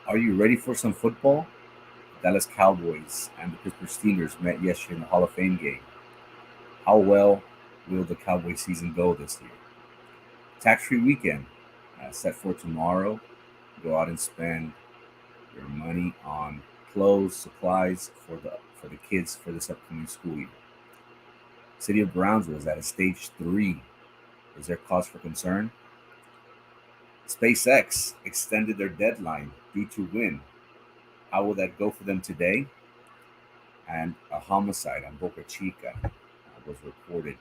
Are you ready for some football? The Dallas Cowboys and the Pittsburgh Steelers met yesterday in the Hall of Fame game. How well will the Cowboy season go this year? Tax-free weekend set for tomorrow. Go out and spend your money on clothes, supplies for the kids for this upcoming school year. City of Brownsville is at a stage 3. Is there cause for concern? SpaceX extended their deadline due to wind. How will that go for them today? And a homicide on Boca Chica was reported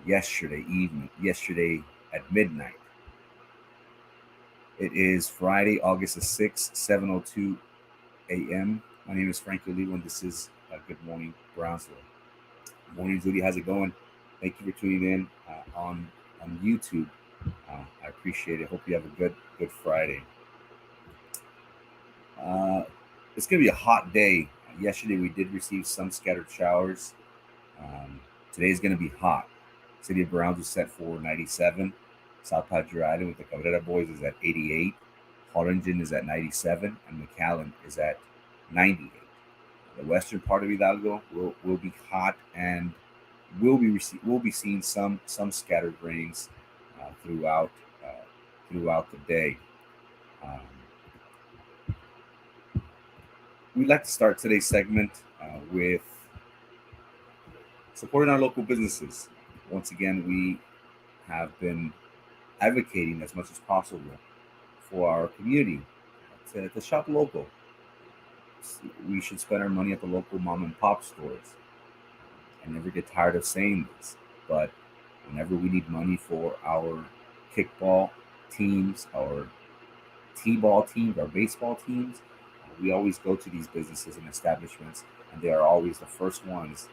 yesterday at midnight. It is Friday, August the 6th, 7:02 a.m. My name is Frank Olivo, and this is Good Morning Brownsville. Morning, Judy. How's it going? Thank you for tuning in on YouTube. I appreciate it. Hope you have a good Friday. Uh, it's gonna be a hot day. Yesterday we did receive some scattered showers. Um, Today is gonna be hot. City of Browns is set for 97. South Padre Island with the Cabrera Boys is at 88. Harlingen is at 97, and McAllen is at 98. The western part of Hidalgo will be hot, and we'll be seeing some scattered rains throughout throughout the day. Um, we'd like to start today's segment with supporting our local businesses. Once again, we have been advocating as much as possible for our community to shop local. We should spend our money at the local mom and pop stores. I never get tired of saying this, but whenever we need money for our kickball teams, our t-ball teams, our baseball teams, we always go to these businesses and establishments, and they are always the first ones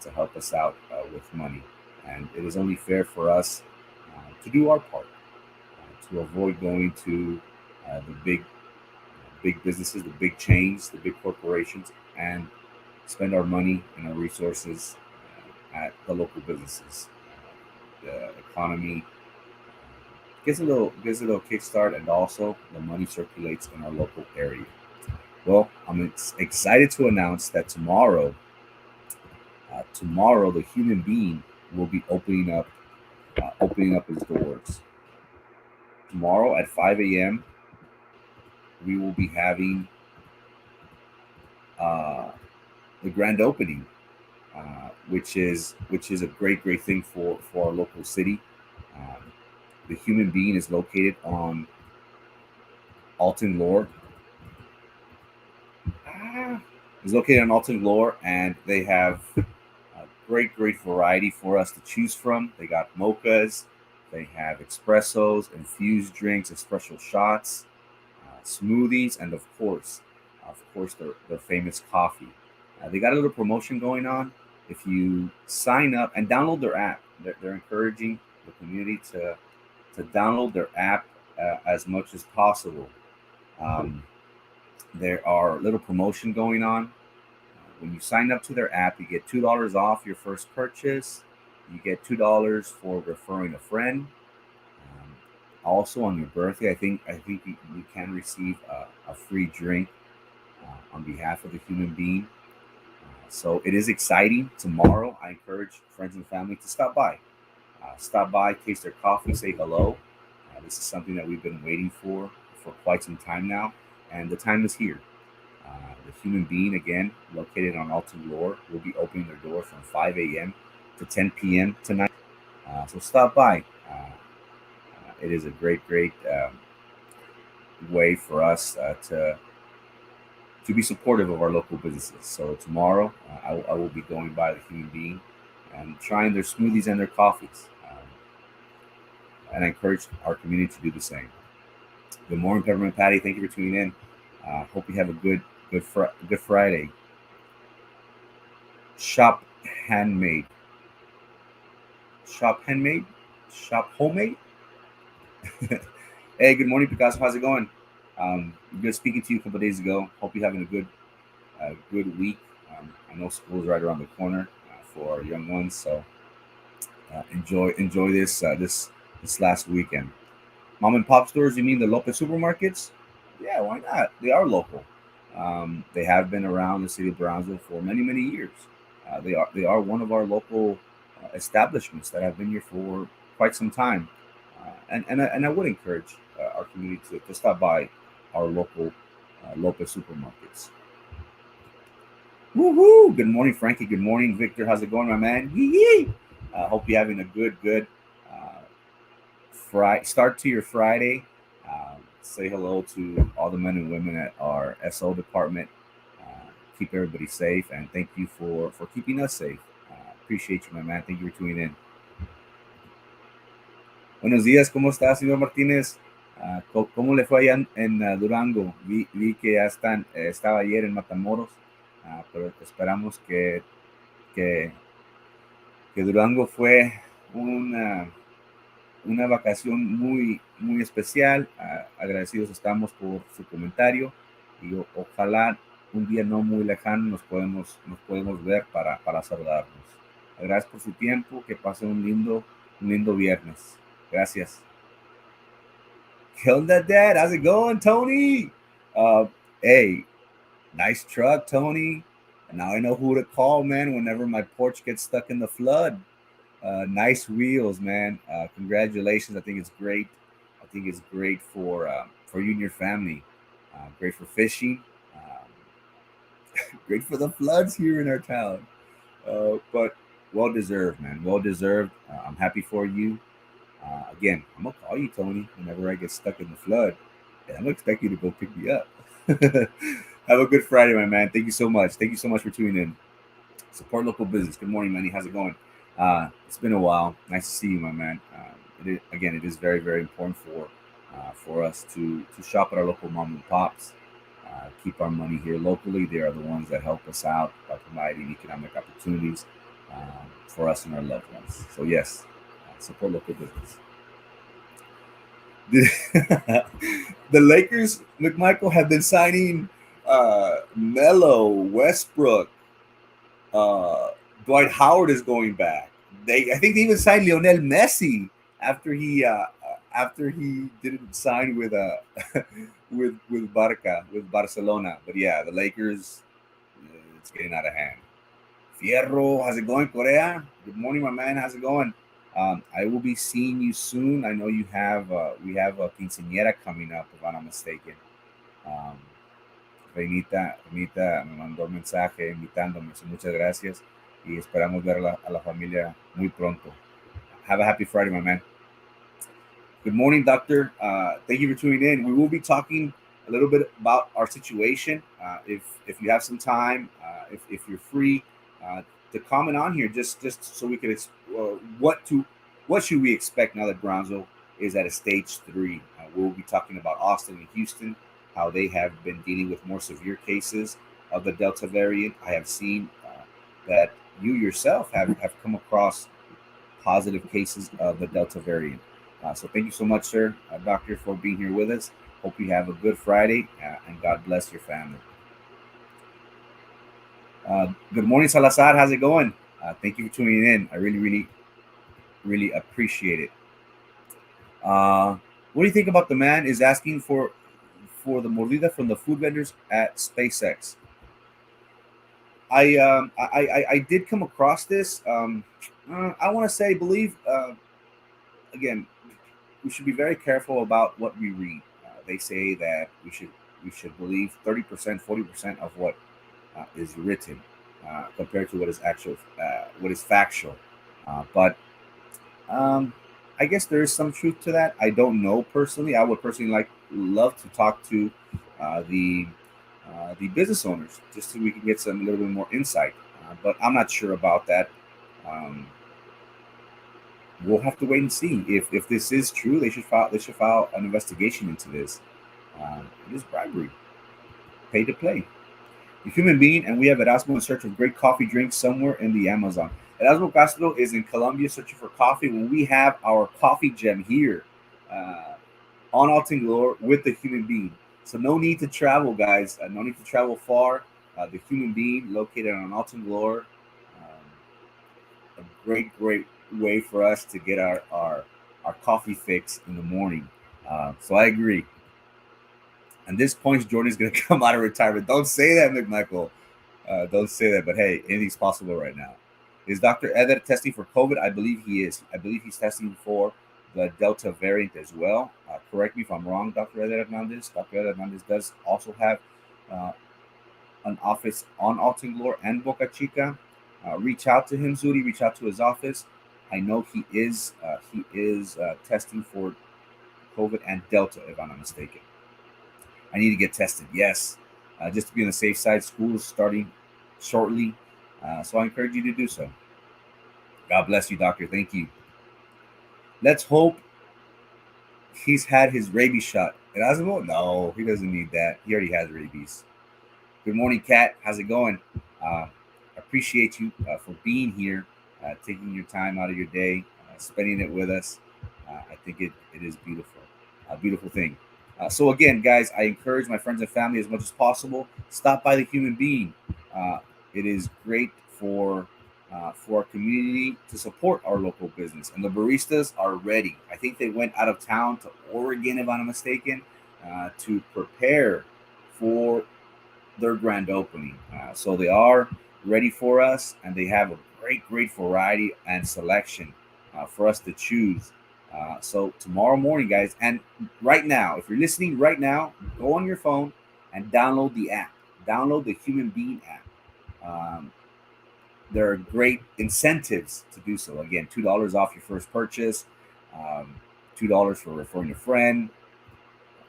to help us out with money. And it is only fair for us to do our part to avoid going to the big businesses, the big chains, the big corporations, and spend our money and our resources at the local businesses. The economy gives a little kickstart, and also the money circulates in our local area. Well, I'm excited to announce that tomorrow the Human Being will be opening up his doors. Tomorrow at 5 a.m. we will be having uh, the grand opening, which is a great thing for our local city. Um, the Human Being is located on Alton Lore. Is located on Alton Lore, and they have a great variety for us to choose from. They got mochas, they have espressos, infused drinks, espresso shots, smoothies, and of course, their famous coffee. They got a little promotion going on. If you sign up and download their app, they're encouraging the community to download their app as much as possible. Um, there are little promotion going on. When you sign up to their app, you get $2 off your first purchase. You get $2 for referring a friend. Um, Also, on your birthday, I think you can receive a free drink on behalf of the Human Being. So it is exciting. Tomorrow, I encourage friends and family to stop by. Stop by, taste their coffee, say hello. This is something that we've been waiting for quite some time now, and the time is here. The Human Being, again, located on Alton Lore, will be opening their door from 5 a.m. to 10 p.m. tonight. So stop by. It is a great way for us to be supportive of our local businesses. So tomorrow, I will be going by the Human Being and trying their smoothies and their coffees. And I encourage our community to do the same. Good morning, Peppermint Patty. Thank you for tuning in. Hope you have a good Friday. Shop handmade. Shop handmade. Shop homemade. Hey, good morning, Picasso. How's it going? Good speaking to you a couple of days ago. Hope you're having a good week. I know school's right around the corner for our young ones, so enjoy this last weekend. Mom and pop stores? You mean the local supermarkets? Yeah, why not? They are local. They have been around the city of Brownsville for many, many years. They are one of our local establishments that have been here for quite some time. And I would encourage our community to stop by our local Lopez supermarkets. Woohoo! Good morning, Frankie. Good morning, Victor. How's it going, my man? Yee! Hope you're having a good uh, start to your Friday. Say hello to all the men and women at our SO department. Keep everybody safe, and thank you for keeping us safe. Appreciate you, my man. Thank you for tuning in. Buenos días, ¿cómo está, señor Martínez? ¿Cómo le fue allá en Durango? Vi que ya estaba ayer en Matamoros, pero esperamos que, que Durango fue una, una vacación muy especial. Agradecidos estamos por su comentario y ojalá un día no muy lejano nos podemos ver para saludarnos. Gracias por su tiempo, que pase un lindo viernes. Gracias. Kill that dad. How's it going, Tony? Uh, hey, nice truck, Tony. And now I know who to call, man, whenever my porch gets stuck in the flood. Nice wheels, man. Congratulations. I think it's great. I think it's great for you and your family. Great for fishing. Great for the floods here in our town. But well deserved, man. Well deserved. I'm happy for you. Again, I'm gonna call you, Tony, whenever I get stuck in the flood, and I'm gonna expect you to go pick me up. Have a good Friday, my man. Thank you so much. Thank you so much for tuning in. Support local business. Good morning, Manny. How's it going? It's been a while. Nice to see you, my man. It is very, very important for us to shop at our local mom and pops. Keep our money here locally. They are the ones that help us out by providing economic opportunities for us and our loved ones. So yes, support local business. The Lakers, McMichael, have been signing Melo, Westbrook, uh, Dwight Howard is going back. I think they even signed Lionel Messi after he didn't sign with with Barca with Barcelona. But yeah, the Lakers, it's getting out of hand. Fierro, how's it going, Korea? Good morning, my man. How's it going? I will be seeing you soon. I know we have a quinceañera coming up, if I'm not mistaken. Um, Reinita me mandó un mensaje invitándome. So muchas gracias y esperamos ver a la familia muy pronto. Have a happy Friday, my man. Good morning, Doctor. Thank you for tuning in. We will be talking a little bit about our situation. If you have some time, if you're free to comment on here, just so we could what should we expect now that Brownsville is at a stage 3. We'll be talking about Austin and Houston, how they have been dealing with more severe cases of the Delta variant. I have seen that you yourself have come across positive cases of the Delta variant. So thank you so much, sir, doctor, for being here with us. Hope you have a good Friday, and God bless your family. Good morning, Salazar. How's it going? Thank you for tuning in. I really appreciate it. What do you think about the man is asking for the mordida from the food vendors at SpaceX? I did come across this. I want to say, believe again, we should be very careful about what we read. They say that we should believe 30%, 40% of what is written compared to what is factual. But I guess there is some truth to that. I don't know personally. I would personally love to talk to the business owners just so we can get some a little bit more insight. But I'm not sure about that. Um, we'll have to wait and see if this is true. They should file an investigation into this. It is bribery, pay to play. A human being, and we have Erasmo in search of great coffee drinks somewhere in the Amazon. Erasmo Castro is in Colombia searching for coffee when we have our coffee gem here uh, on Alton Glore with the human being. So no need to travel, guys. No need to travel far. The human being located on Alton Glore. A great way for us to get our coffee fix in the morning. So I agree. And this point, Jordan's going to come out of retirement. Don't say that, McMichael. Don't say that. But hey, anything's possible right now. Is Dr. Eder testing for COVID? I believe he is. I believe he's testing for the Delta variant as well. Correct me if I'm wrong, Dr. Eder Hernandez. Dr. Eder Hernandez does also have uh, an office on Altenglor and Boca Chica. Reach out to him, Zudi. Reach out to his office. I know he is testing for COVID and Delta, if I'm not mistaken. I need to get tested. Yes, just to be on the safe side. School is starting shortly, so I encourage you to do so. God bless you, doctor. Thank you. Let's hope he's had his rabies shot. Erasmo? No, he doesn't need that. He already has rabies. Good morning, Kat. How's it going? Appreciate you for being here, taking your time out of your day, spending it with us. I think it is beautiful, a beautiful thing. So again, guys, I encourage my friends and family as much as possible. Stop by the Human Being. It is great for our community to support our local business, and the baristas are ready. I think they went out of town to Oregon, if I'm not mistaken, to prepare for their grand opening. So they are ready for us, and they have a great variety and selection for us to choose. So tomorrow morning, guys, and right now, if you're listening right now, go on your phone and download the app. Download the Human Being app. Um, there are great incentives to do so. Again, $2 off your first purchase, um, $2 for referring a friend.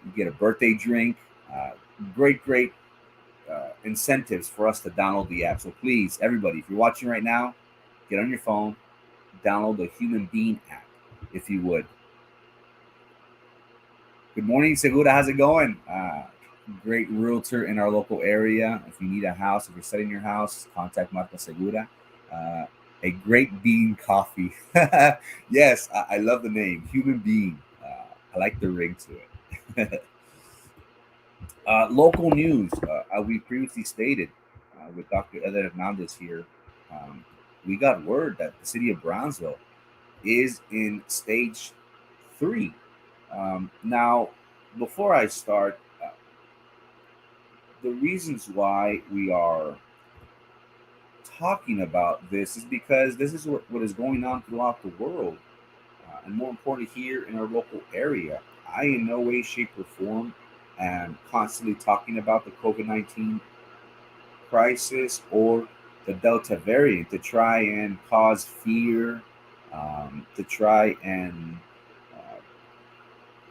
You get a birthday drink. Uh, great incentives for us to download the app. So please, everybody, if you're watching right now, get on your phone, download the Human Being app, if you would. Good morning, Segura. How's it going? Great realtor in our local area. If you need a house, if you're selling your house, contact Marta Segura. Uh, a great bean coffee. Yes, I love the name, Human Being. I like the ring to it. Local news, as we previously stated with Dr. Eder Hernandez here, um, we got word that the city of Brownsville is in stage three. Now, before I start, the reasons why we are talking about this is because this is what is going on throughout the world, and more importantly, here in our local area. I, in no way, shape, or form, am constantly talking about the COVID-19 crisis or the Delta variant to try and cause fear, to try and uh,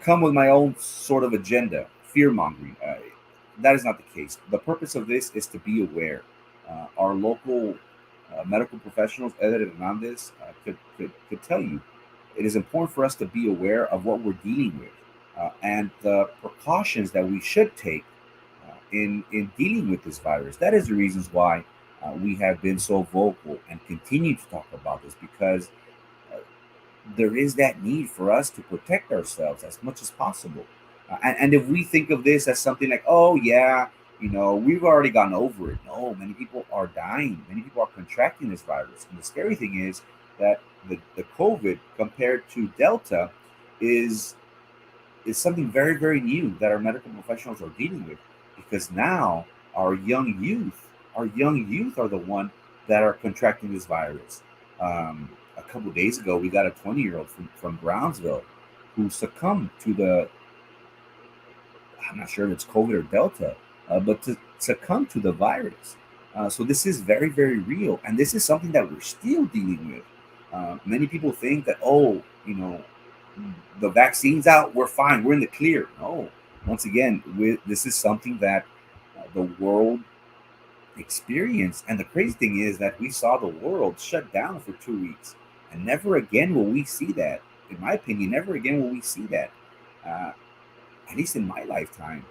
come with my own sort of agenda, fear mongering. That is not the case. The purpose of this is to be aware. Our local medical professionals, Eder Hernandez, could tell you it is important for us to be aware of what we're dealing with and the precautions that we should take in dealing with this virus. That is the reasons why we have been so vocal and continue to talk about this because uh, there is that need for us to protect ourselves as much as possible. And if we think of this as something like, oh, yeah, we've already gone over it. No, many people are dying. Many people are contracting this virus. And the scary thing is that the COVID compared to Delta is is something very new that our medical professionals are dealing with because now our young youth are the one that are contracting this virus. A couple of days ago, we got a 20-year-old from Brownsville who succumbed to the, I'm not sure if it's COVID or Delta, but to succumb to the virus. So this is very real, and this is something that we're still dealing with. Many people think that, oh, the vaccine's out, we're fine, we're in the clear. No, once again, this is something that the world experienced, and the crazy thing is that we saw the world shut down for 2 weeks, and never again will we see that. In my opinion, never again will we see that. Uh, at least in my lifetime.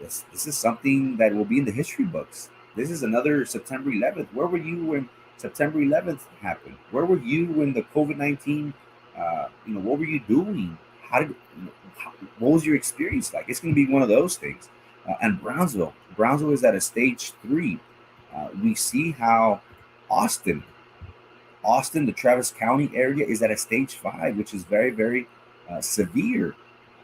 This is something that will be in the history books. This is another September 11th. Where were you when September 11th happened? Where were you when the COVID-19? What were you doing? What was your experience like? It's going to be one of those things. And Brownsville is at a stage three. We see how Austin, the Travis County area, is at a stage five, which is very severe.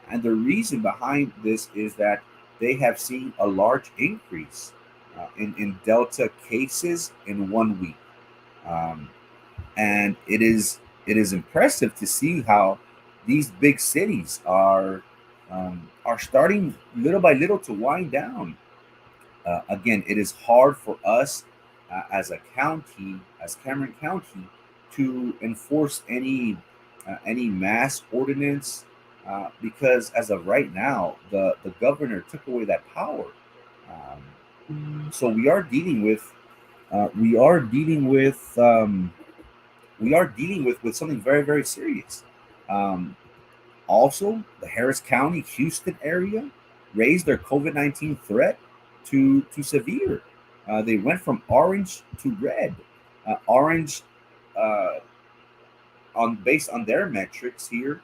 And the reason behind this is that they have seen a large increase in Delta cases in 1 week. Um, and it is impressive to see how these big cities are starting little by little to wind down. Again, it is hard for us as a county, as Cameron County, to enforce any mass ordinance because as of right now, the governor took away that power. So we are dealing with something very very serious. Um, Also, the Harris County, Houston area raised their COVID-19 threat to severe. They went from orange to red. Orange, uh, on based on their metrics here,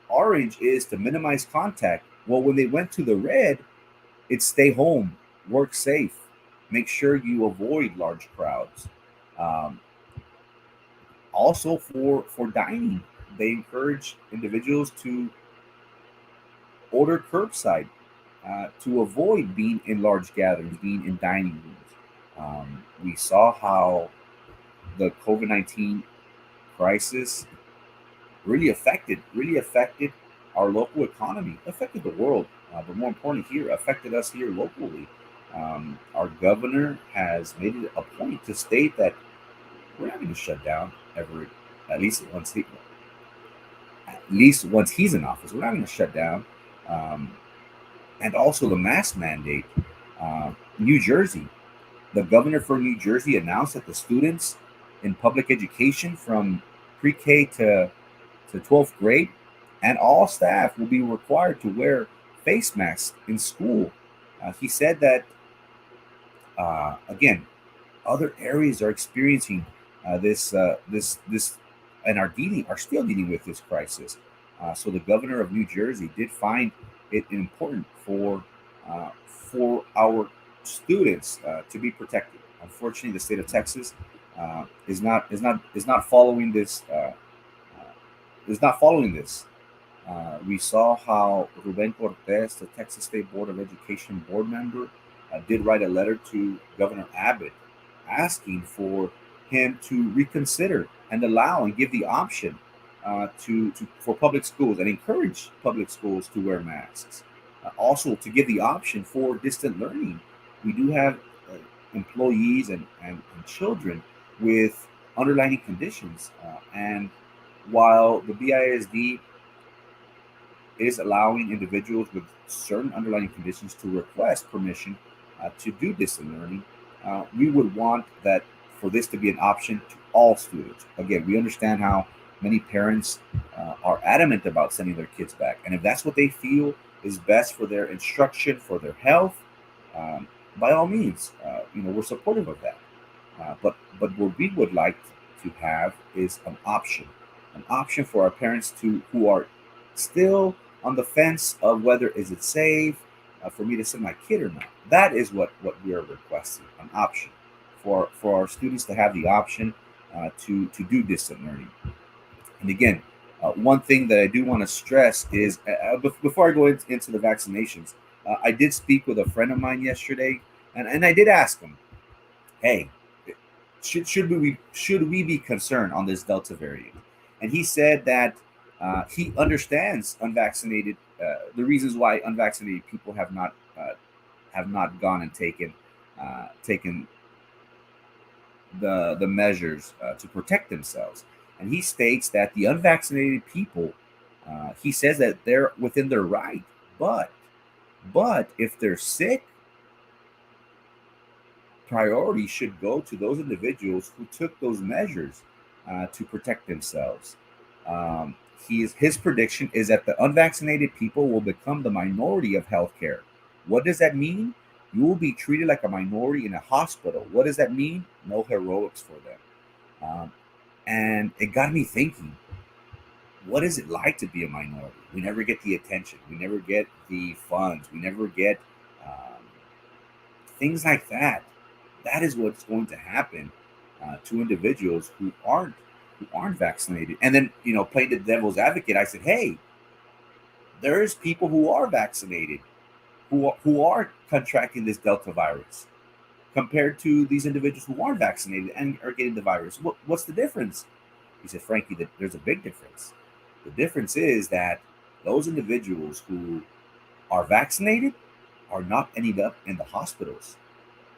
orange is to minimize contact. Well, when they went to the red, it's stay home, work safe, make sure you avoid large crowds. Um, Also, for dining, they encourage individuals to order curbside to avoid being in large gatherings, being in dining rooms. We saw how the COVID-19 crisis really affected our local economy, affected the world, but more importantly, here affected us here locally. Our governor has made it a point to state that we're not going to shut down ever, at least once he, at least once he's in office. We're not going to shut down. Um, and also the mask mandate. New Jersey, the governor for New Jersey announced that the students in public education from pre-K to 12th grade and all staff will be required to wear face masks in school. He said that again, other areas are experiencing this and are still dealing with this crisis. So the governor of New Jersey did find it important for our students to be protected. Unfortunately, the state of Texas is not following this. Is not following this. We saw how Ruben Cortez, the Texas State Board of Education board member, did write a letter to Governor Abbott asking for him to reconsider and allow and give the option for public schools and encourage public schools to wear masks. Also, to give the option for distant learning. We do have employees and children with underlying conditions. And while the BISD is allowing individuals with certain underlying conditions to request permission to do distant learning, we would want that for this to be an option to all students. Again, we understand how many parents are adamant about sending their kids back, and if that's what they feel is best for their instruction, for their health, um, by all means, we're supportive of that. But what we would like to have is an option for our parents to who are still on the fence of whether is it safe for me to send my kid or not. That is what we are requesting, an option for our students to have the option to do distant learning. And again, one thing that I do want to stress is before I go into the vaccinations, I did speak with a friend of mine yesterday, and I did ask him, "Hey, should we be concerned on this Delta variant?" And he said that he understands unvaccinated the reasons why unvaccinated people have not gone and taken the measures to protect themselves. And he states that the unvaccinated people, he says that they're within their right, but if they're sick, priority should go to those individuals who took those measures to protect themselves. Um, his prediction is that the unvaccinated people will become the minority of healthcare. What does that mean? You will be treated like a minority in a hospital. What does that mean? No heroics for them. Um, and it got me thinking, what is it like to be a minority? We never get the attention. We never get the funds. We never get um, things like that. That is what's going to happen to individuals who aren't vaccinated. And then, playing the devil's advocate, I said, hey, there's people who are vaccinated who are contracting this Delta virus compared to these individuals who aren't vaccinated and are getting the virus. What's the difference? He said, Frankie, that there's a big difference. The difference is that those individuals who are vaccinated are not ending up in the hospitals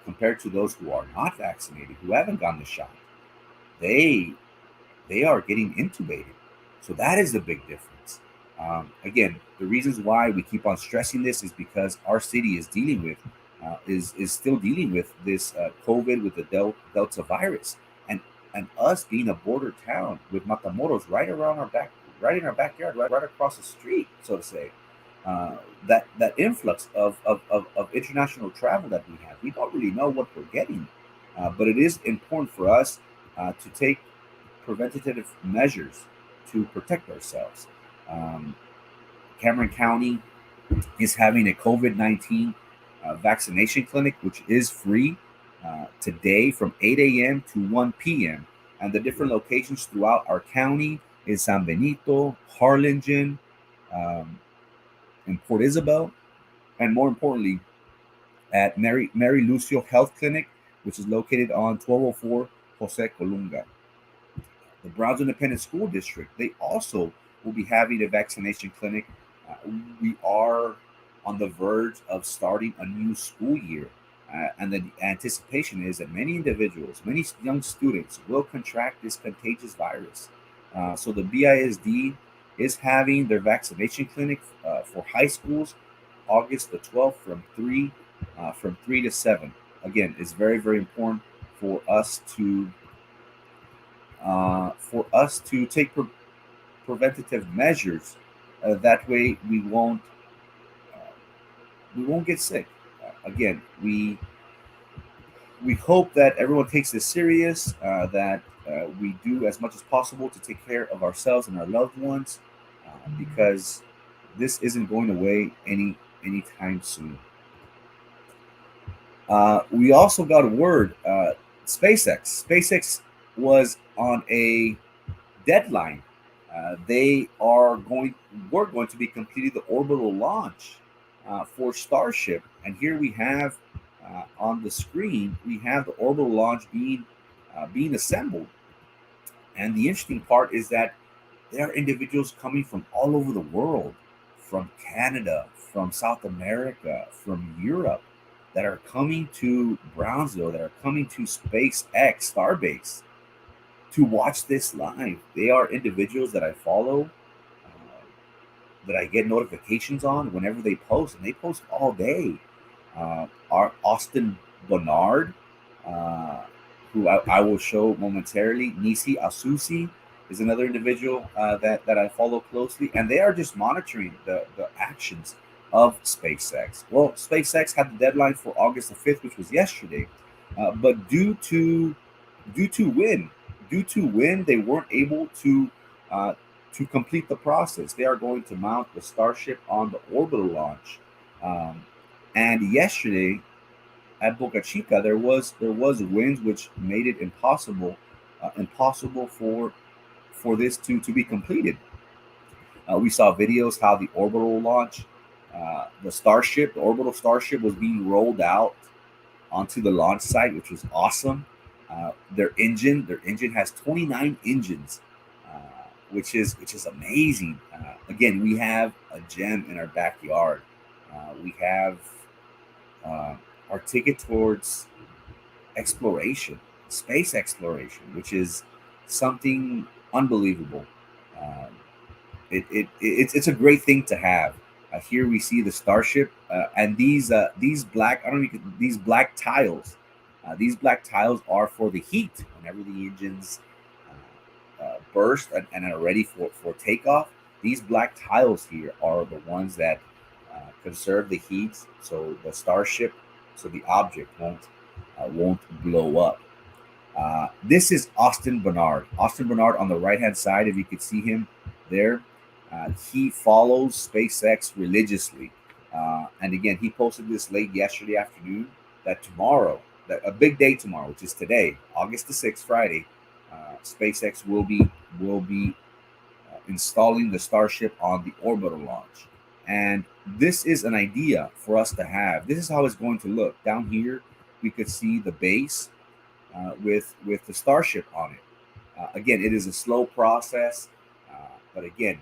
compared to those who are not vaccinated, who haven't gotten the shot. They they are getting intubated. So that is the big difference. Again, the reasons why we keep on stressing this is because our city is dealing with is still dealing with this COVID with the Delta virus, and us being a border town with Matamoros right around our back, right in our backyard, right across the street, so to say. That influx of international travel that we have, we don't really know what we're getting, but it is important for us to take preventative measures to protect ourselves. Um, Cameron County is having a COVID 19 vaccination clinic, which is free today from 8 a.m. to 1 p.m. And the different locations throughout our county is San Benito, Harlingen, um, and Port Isabel, and more importantly, at Mary Lucio Health Clinic, which is located on 1204 Jose Colunga. The Brownsville Independent School District, they also will be having a vaccination clinic. Uh, we are on the verge of starting a new school year. And the anticipation is that many individuals, many young students will contract this contagious virus. So the BISD is having their vaccination clinic for high schools August the 12th from 3 to 7. Again, it's very, very important for us to take preventative measures. That way, uh, we won't get sick. Again, we hope that everyone takes this serious. That we do as much as possible to take care of ourselves and our loved ones, because this isn't going away anytime soon. We also got a word. SpaceX was on a deadline. They are going. We're going to be completing the orbital launch for Starship, and here we have on the screen we have the orbital launch being assembled. And the interesting part is that there are individuals coming from all over the world, from Canada, from South America, from Europe, that are coming to Brownsville, that are coming to SpaceX Starbase to watch this live. They are individuals that I follow, that I get notifications on whenever they post, and they post all day. Our Austin Bernard, uh, who I will show momentarily, Nisi Asusi is another individual that I follow closely, and they are just monitoring the actions of SpaceX. Well, SpaceX had the deadline for August the 5th, which was yesterday, but due to wind, due to wind, they weren't able uh, to complete the process. They are going to mount the Starship on the orbital launch. Um, and yesterday at Boca Chica, there was winds which made it impossible for this to be completed. We saw videos how the orbital launch, the orbital Starship, was being rolled out onto the launch site, which was awesome. Their engine has 29 engines, which is amazing. Again, we have a gem in our backyard. We have uh, our ticket towards exploration, space exploration, which is something unbelievable. Um, it's a great thing to have. Here we see the Starship, and these black, I don't know, these black tiles. These black tiles are for the heat whenever the engines burst and are ready for takeoff. These black tiles here are the ones that conserve the heat, so the Starship, so the object won't blow up. This is Austin Bernard. Austin Bernard on the right hand side, if you could see him there, he follows SpaceX religiously. And again, he posted this late yesterday afternoon that tomorrow, that a big day tomorrow, which is today, August the 6th, Friday, SpaceX will be installing the Starship on the orbital launch. And this is an idea for us to have. This is how it's going to look. Down here, we could see the base with the starship on it. Again, it is a slow process, but again,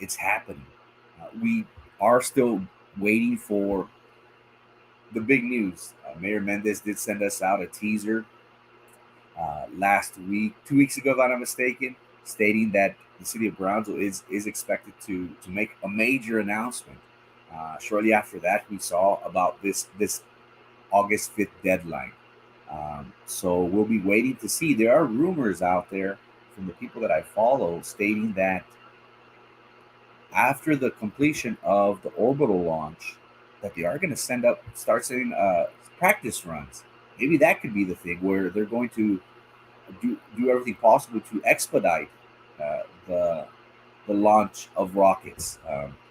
it's happening. We are still waiting for the big news. Mayor Mendez did send us out a teaser last week, 2 weeks ago, if I'm not mistaken, stating that the city of Brownsville is expected to make a major announcement. Shortly after that, we saw about this August 5th deadline. So we'll be waiting to see. There are rumors out there from the people that I follow stating that after the completion of the orbital launch, that they are going to start sending practice runs. Maybe that could be the thing where they're going to do everything possible to expedite uh, the the launch of rockets.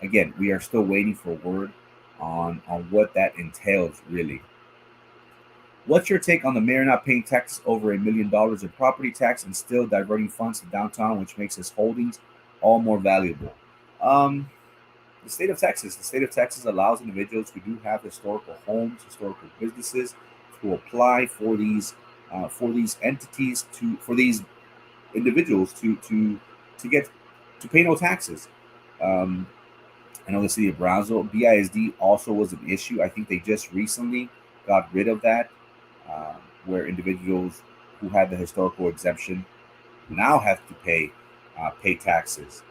Again, we are still waiting for word on what that entails really. What's your take on the mayor not paying taxes over $1 million in property tax and still diverting funds to downtown, which makes his holdings all more valuable? Um, the state of Texas allows individuals who do have historical homes, historical businesses, to apply for these entities to for these individuals to get to pay no taxes. Um, I know the city of Brownsville BISD also was an issue. I think they just recently got rid of that, where individuals who had the historical exemption now have to pay taxes.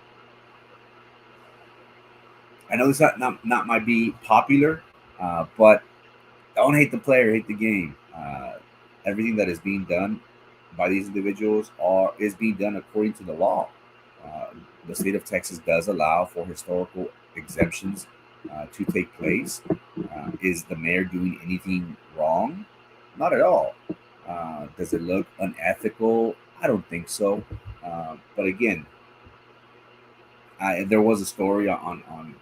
I know this not might be popular, but don't hate the player, hate the game. Everything that is being done by these individuals is being done according to the law. Uh, the state of Texas does allow for historical exemptions to take place. Is the mayor doing anything wrong? Not at all. Does it look unethical? I don't think so. But again, there was a story on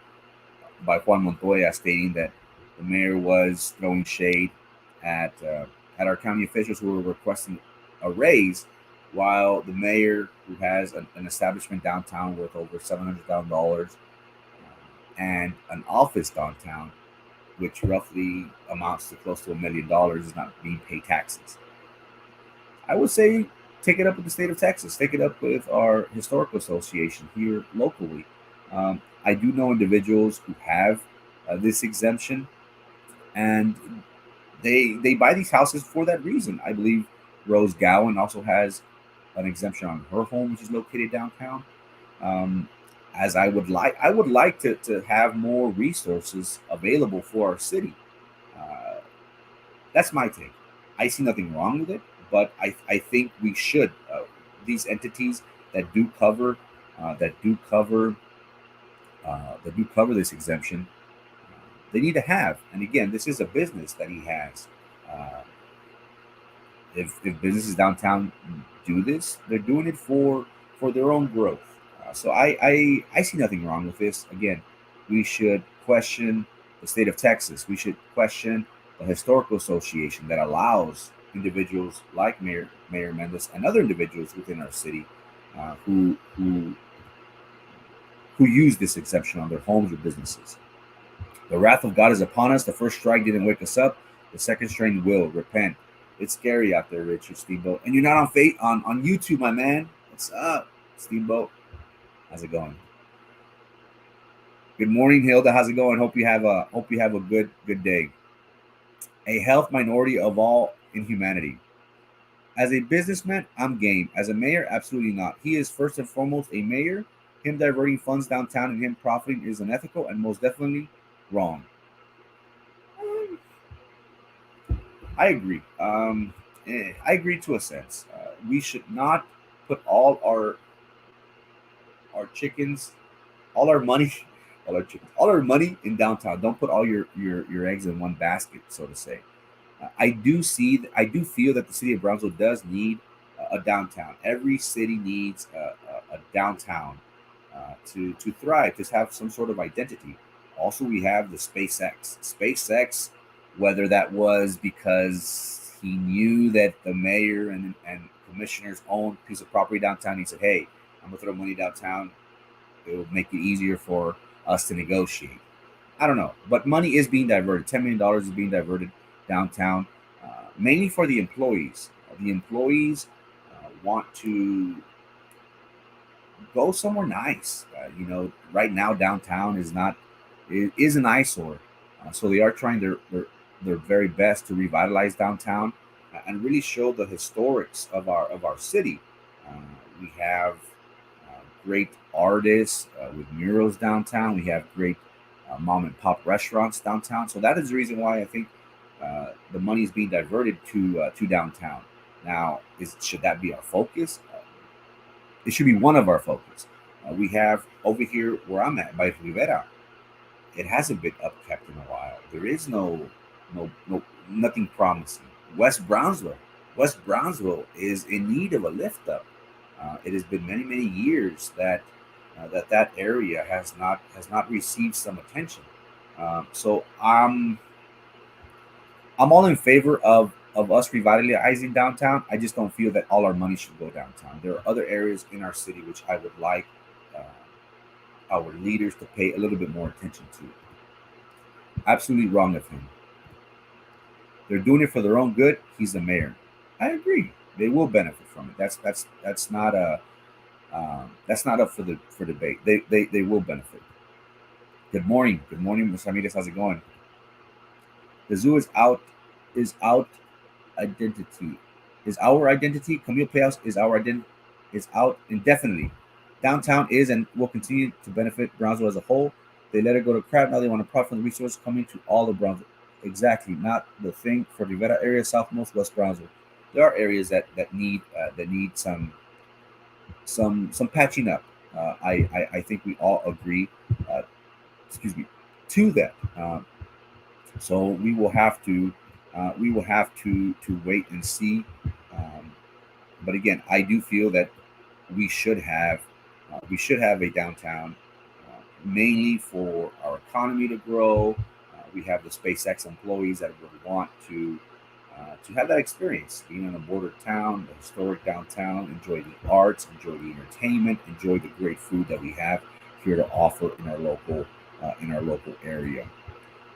by Juan Montoya stating that the mayor was throwing shade at uh, at our county officials who were requesting a raise, while the mayor, who has an establishment downtown worth over $700,000 and an office downtown, which roughly amounts to close to $1 million, is not being paid taxes. I would say take it up with the state of Texas. Take it up with our historical association here locally. I do know individuals who have this exemption, and they buy these houses for that reason. I believe Rose Gowan also has an exemption on her home, which is located downtown. Um, as I would like to have more resources available for our city. Uh, that's my take. I see nothing wrong with it, but I think we should these entities that do cover that do cover that do cover this exemption. They need to have, and again, this is a business that he has. Uh, if businesses downtown do this, they're doing it for their own growth. So I see nothing wrong with this. Again, we should question the state of Texas. We should question the historical association that allows individuals like Mayor Mendez and other individuals within our city who use this exemption on their homes or businesses. The wrath of God is upon us. The first strike didn't wake us up. The second strain will. Repent. It's scary out there, Richard Steamboat. And you're not on on YouTube, my man. What's up, Steamboat? How's it going? Good morning, Hilda. How's it going? Hope you have a good day. A health minority of all in humanity. As a businessman, I'm game. As a mayor, absolutely not. He is first and foremost a mayor. Him diverting funds downtown and him profiting is unethical and most definitely wrong. Um, I agree. I agree to a sense. We should not put all our chickens, all our money, all our chickens, all our money in downtown. Don't put all your eggs in one basket, so to say. I do feel that the city of Brownsville does need a downtown. Every city needs a downtown to thrive, to have some sort of identity. Also, we have the SpaceX. SpaceX, whether that was because he knew that the mayor and commissioners owned a piece of property downtown, he said, "Hey, I'm gonna throw money downtown. It will make it easier for us to negotiate." I don't know, but money is being diverted. $10 million is being diverted downtown, mainly for the employees. The employees want to go somewhere nice. Right now downtown is not is an eyesore, so they are trying their very best to revitalize downtown and really show the historics of our city. Uh, we have great artists with murals downtown. We have great mom and pop restaurants downtown. So that is the reason why I think the money is being diverted to downtown. Now, should that be our focus? It should be one of our focus. We have over here where I'm at by Rivera. It hasn't been upkept in a while. There is nothing promising. West Brownsville is in need of a lift up. It has been many years that that area has not received some attention. So I'm all in favor of us revitalizing downtown. I just don't feel that all our money should go downtown. There are other areas in our city which I would like uh, our leaders to pay a little bit more attention to. Absolutely wrong of him. They're doing it for their own good. He's the mayor. I agree. They will benefit from it. That's not up for debate. They will benefit. Good morning. Good morning, Ms. Ramirez. How's it going? The zoo is out identity. Is our identity. Camille Payhouse is our identity is out indefinitely. Downtown is and will continue to benefit Brownsville as a whole. They let it go to crap. Now they want to profit from the resources coming to all of Brownsville. Exactly, not the thing for the Rivera area, southmost West Brownsville. There are areas that need some patching up. I think we all agree. Uh, excuse me, to that. So we will have to wait and see. Um, but again, I do feel that we should have a downtown, mainly for our economy to grow. We have the SpaceX employees that would want to have that experience, being in a border town, a historic downtown, enjoy the arts, enjoy the entertainment, enjoy the great food that we have here to offer in our local area.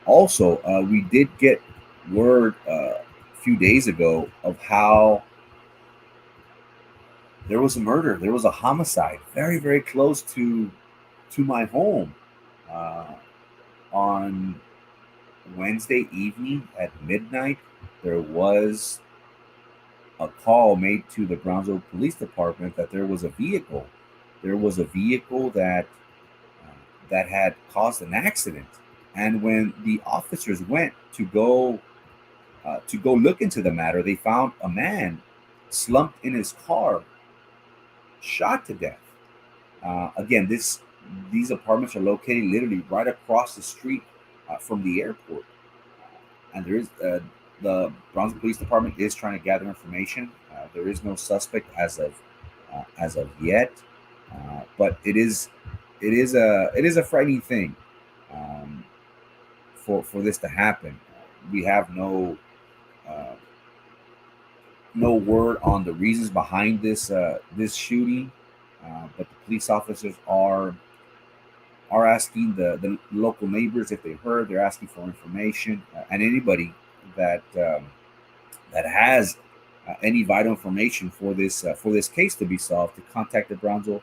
Also, we did get word a few days ago of how there was a murder, there was a homicide, very close to my home, uh, on Wednesday evening at midnight. There was a call made to the Brownsville Police Department that there was a vehicle. There was a vehicle uh, that had caused an accident, and when the officers went to go look into the matter, they found a man slumped in his car, shot to death. Again, these apartments are located literally right across the street from the airport, and the Brownsville Police Department is trying to gather information. There is no suspect as of yet, but it is a frightening thing, um, for this to happen. We have uh, no word on the reasons behind this shooting, but the police officers are asking the local neighbors if they heard. They're asking for information, and anybody that that has any vital information for this case to be solved to contact the Brownsville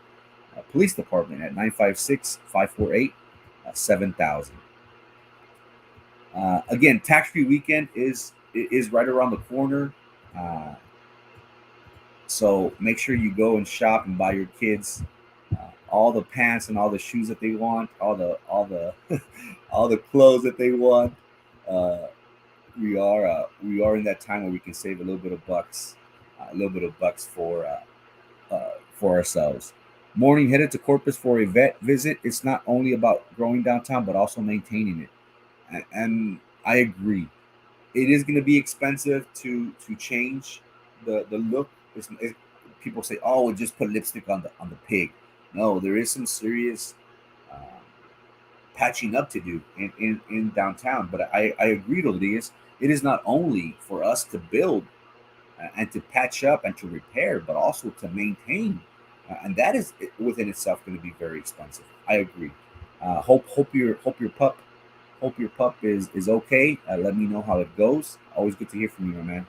Police Department at 956-548 7000. Again, tax free weekend is right around the corner. Uh, So make sure you go and shop and buy your kids all the pants and all the shoes that they want, all the all the clothes that they want. Uh, we are in that time where we can save a little bit of bucks, a little bit of bucks for ourselves. Morning headed to Corpus for a vet visit. It's not only about growing downtown, but also maintaining it. And I agree. It is going to be expensive to change the look. People say, "Oh, just put lipstick on the pig." No, there is some serious um, patching up to do in downtown. But I agree, Rodriguez. It is not only for us to build and to patch up and to repair, but also to maintain, and that is within itself going to be very expensive. I agree. Hope your pup Hope your pup is okay. Let me know how it goes. Always good to hear from you, my man.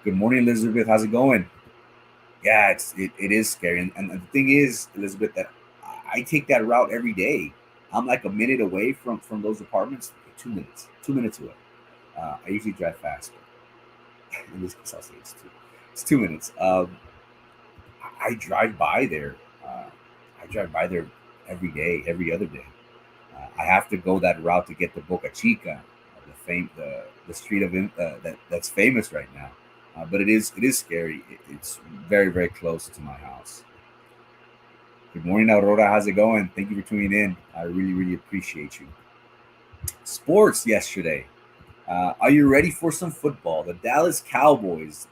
Good morning, Elizabeth. How's it going? Yeah, it is scary, and the thing is, Elizabeth, that I take that route every day. I'm like a minute away from those apartments. 2 minutes, 2 minutes away. I usually drive fast, but in this case, I'll say it's 2 minutes. I drive by there. Uh, I drive by there every day, every other day. I have to go that route to get to Boca Chica, the street that's famous right now. But it is scary. It's very very close to my house. Good morning, Aurora. How's it going? Thank you for tuning in. I really really appreciate you. Sports yesterday. Are you ready for some football? The Dallas Cowboys,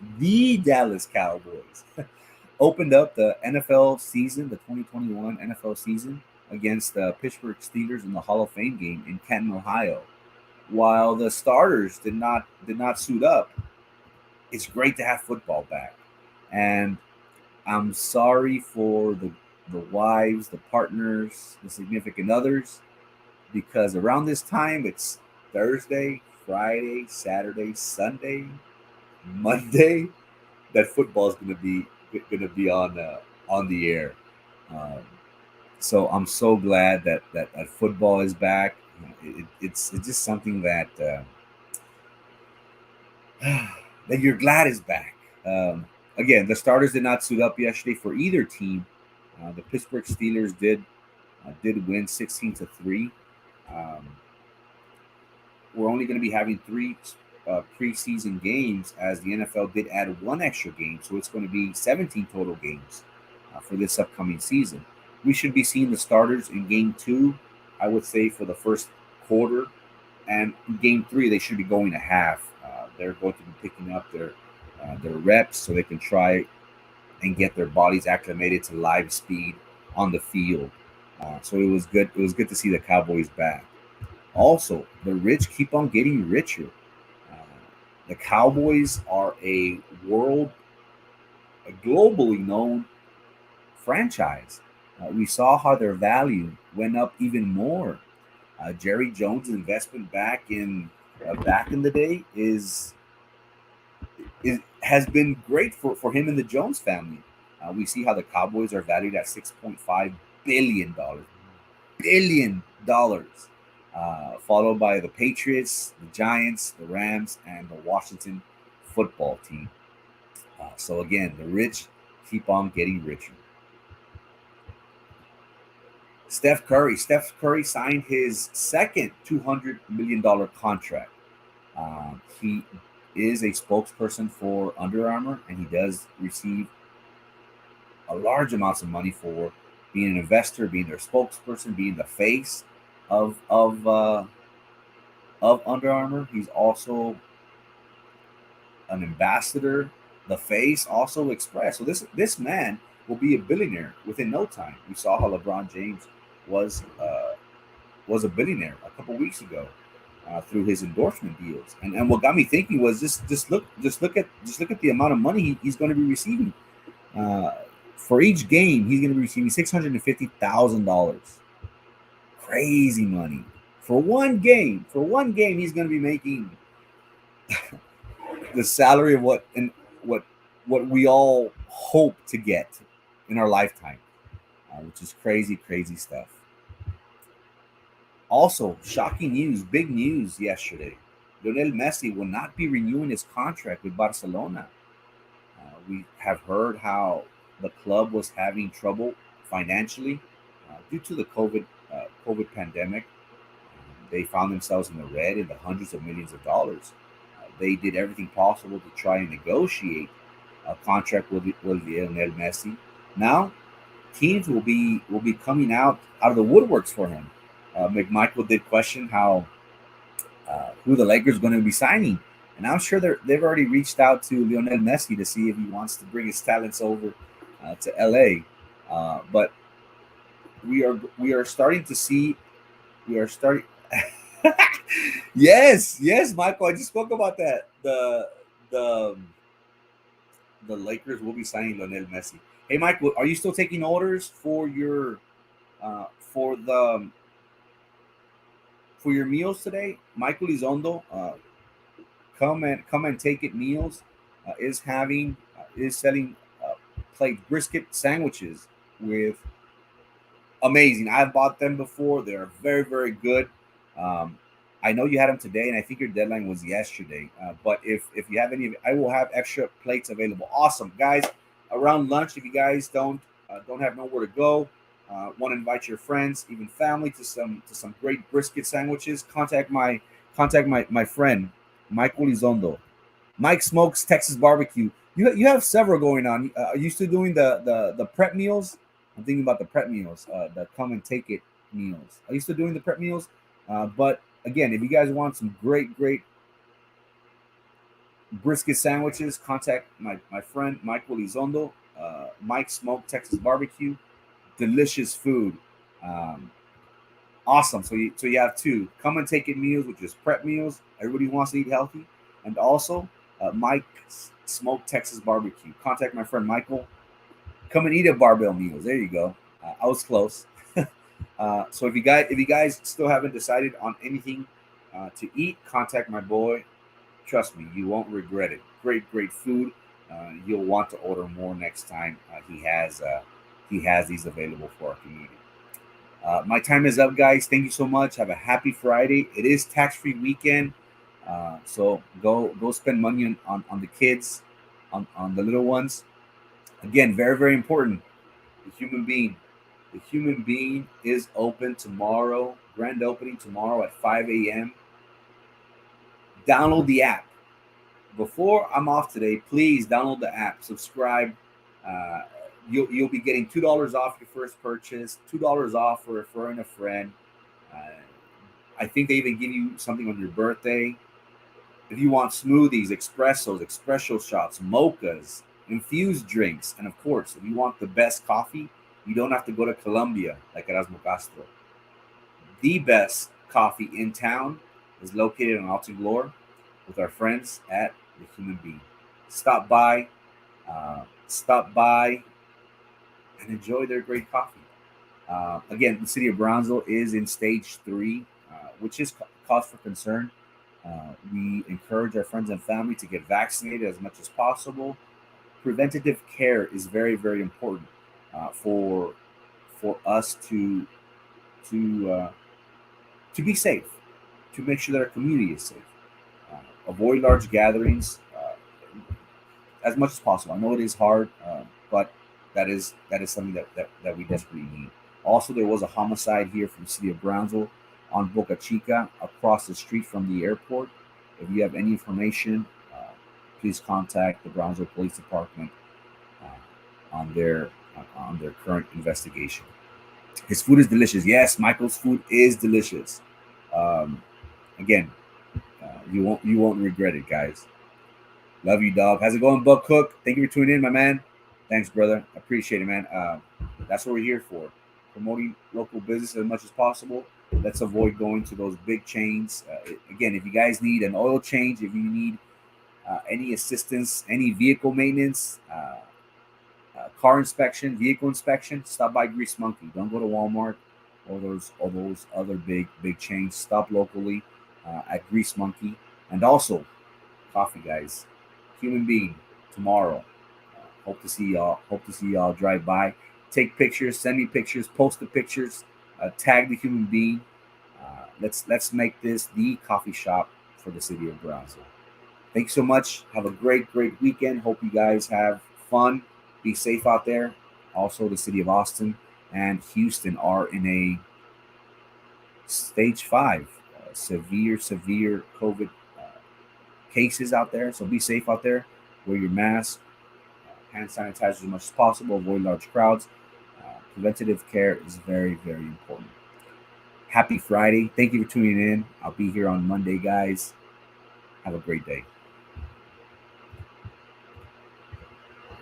opened up the NFL season, the 2021 NFL season, against the Pittsburgh Steelers in the Hall of Fame game in Canton, Ohio. While the starters did not suit up, it's great to have football back. And I'm sorry for the wives, the partners, the significant others, because around this time it's Thursday, Friday, Saturday, Sunday, Monday that football is going to be on the air. Um, so I'm so glad that football is back. It's just something that you're glad is back. Again, the starters did not suit up yesterday for either team. The Pittsburgh Steelers did win 16-3. Um, we're only going to be having three preseason games, as the NFL did add one extra game, so it's going to be 17 total games for this upcoming season. We should be seeing the starters in game two, I would say, for the first quarter, and game three they should be going a half. They're going to be picking up their reps so they can try and get their bodies acclimated to live speed on the field. So it was good. It was good to see the Cowboys back. Also, the rich keep on getting richer. Uh, the Cowboys are a globally known franchise. We saw how their value went up even more. Jerry Jones' investment back in the day is has been great for him and the Jones family. We see how the Cowboys are valued at $6.5 billion, followed by the Patriots, the Giants, the Rams, and the Washington football team. So again, the rich keep on getting richer. Steph Curry signed his second $200 million contract. He is a spokesperson for Under Armour, and he does receive a large amounts of money for being an investor, being their spokesperson, being the face of Under Armour. He's also an ambassador, the face, also Express. So this man will be a billionaire within no time. We saw how LeBron James was uh, was a billionaire a couple weeks ago through his endorsement deals. And what got me thinking was just look at the amount of money he's going to be receiving. Uh, for each game, he's going to be receiving $650,000. Crazy money for one game. For one game, he's going to be making the salary of what what we all hope to get in our lifetime, which is crazy, crazy stuff. Also, shocking news, big news yesterday. Lionel Messi will not be renewing his contract with Barcelona. We have heard how the club was having trouble financially due to the COVID pandemic. They found themselves in the red in the hundreds of millions of dollars. They did everything possible to try and negotiate a contract with Lionel Messi. Now, teams will be coming out of the woodworks for him. McMichael did question how who the Lakers are going to be signing, and I'm sure they've already reached out to Lionel Messi to see if he wants to bring his talents over to LA. But we are starting to see we are starting. Yes, yes, Michael. I just spoke about that. The the Lakers will be signing Lionel Messi. Hey, Michael, are you still taking orders for your for the for your meals today, Michael Izondo, come and take it meals is selling plate brisket sandwiches with amazing. I've bought them before. They're very, very good. Um, I know you had them today, and I think your deadline was yesterday. But if you have any, I will have extra plates available. Awesome, guys! Around lunch, if you guys don't have nowhere to go, want to invite your friends, even family, to some great brisket sandwiches, contact my friend Michael Elizondo. Mike Smokes Texas Barbecue. You have several going on. Are you still doing the prep meals? I'm thinking about the prep meals, the come and take it meals. Are you still doing the prep meals? But again, if you guys want some great brisket sandwiches, contact my friend Michael Elizondo. Mike Smoke Texas Barbecue. Delicious food. Um, awesome. So you have two come and take it meals, which is prep meals. Everybody wants to eat healthy, and also Mike's Smoke Texas Barbecue. Contact my friend Michael. Come and eat at Barbell Meals. There you go. I was close. So if you guys still haven't decided on anything to eat, contact my boy. Trust me, you won't regret it. Great food. You'll want to order more next time. He has these available for our community. My time is up, guys. Thank you so much. Have a happy Friday. It is tax-free weekend, so go spend money on the kids, on the little ones. Again, very important. The human being. The human being is open tomorrow. Grand opening tomorrow at 5 a.m. Download the app. Before I'm off today, please download the app. Subscribe. Uh, you'll be getting $2 off your first purchase. $2 off for referring a friend. Uh, I think they even give you something on your birthday. If you want smoothies, espresso shots, mochas, infused drinks, and of course, if you want the best coffee, you don't have to go to Colombia like Erasmo Castro. The best coffee in town is located on Alton Glore with our friends at The Human Being. Stop by, stop by, and enjoy their great coffee. Again, the city of Brownsville is in stage three, which is cause for concern. We encourage our friends and family to get vaccinated as much as possible. Preventative care is very important for us to to be safe, to make sure that our community is safe. Avoid large gatherings as much as possible. I know it is hard, but that is something that we desperately need. Also, there was a homicide here from the city of Brownsville on Boca Chica, across the street from the airport. If you have any information, please contact the Brownsville Police Department on their current investigation. His food is delicious. Yes, Michael's food is delicious. Um, Again, you won't regret it, guys. Love you, dog. How's it going, Buck Cook? Thank you for tuning in, my man. Thanks, brother. Appreciate it, man. That's what we're here for. Promoting local business as much as possible. Let's avoid going to those big chains. Again, if you guys need an oil change, if you need any assistance, any vehicle maintenance, car inspection, vehicle inspection, stop by Grease Monkey. Don't go to Walmart or those other big chains. Stop locally at Grease Monkey. And also, coffee, guys. Human Being tomorrow. Hope to see y'all. Hope to see y'all drive by. Take pictures. Send me pictures. Post the pictures. Tag the Human Being. Let's make this the coffee shop for the city of Brownsville. Thanks so much. Have a great weekend. Hope you guys have fun. Be safe out there. Also, the city of Austin and Houston are in a stage 5, severe COVID cases out there. So be safe out there. Wear your mask, hand sanitizer as much as possible. Avoid large crowds. Preventative care is very important. Happy Friday. Thank you for tuning in. I'll be here on Monday, guys. Have a great day.